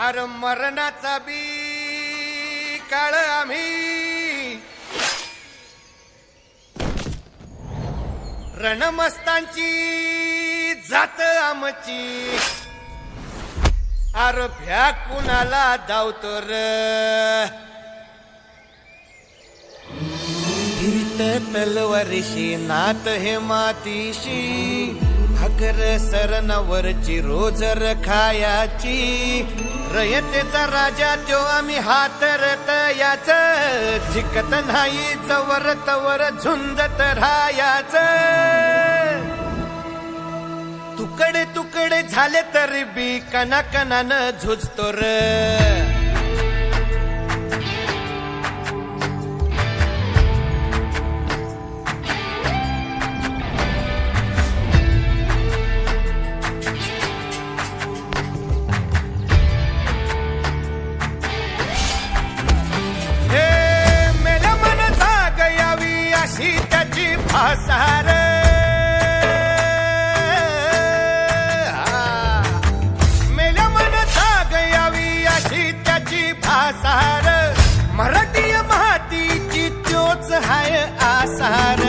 अरे मरणाचा बी काळ आम्ही रणमस्तांची जात आमची अरे भ्या कुणाला धावतो र फिरत तलवारीशी नात हे मातीशी भाकर सरणावरची रोजर खायाची रयतेचा राजा त्यो आम्ही हातरत याच जिकत नाही जवर तवर झुंजत राहायाच तुकडे तुकडे झाले तरी बी कणाकणानं झुजतो र त्याची भासार मेल्या मन जाग यावी अशी त्याची भासार मराठी मातीची त्योच हाय आसार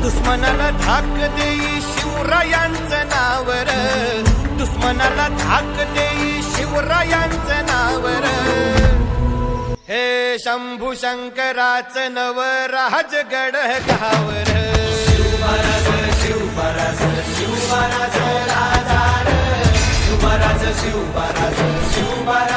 दुश्मनाला धाक देई शिवरायांचं नावर दुश्मनाला धाक देई शिवरायांचं नावर हे शंभू शंकराचं नव राजगड गावर शिवराज शिवराज शिवराज राजा शिवराज शिवराज शिवराज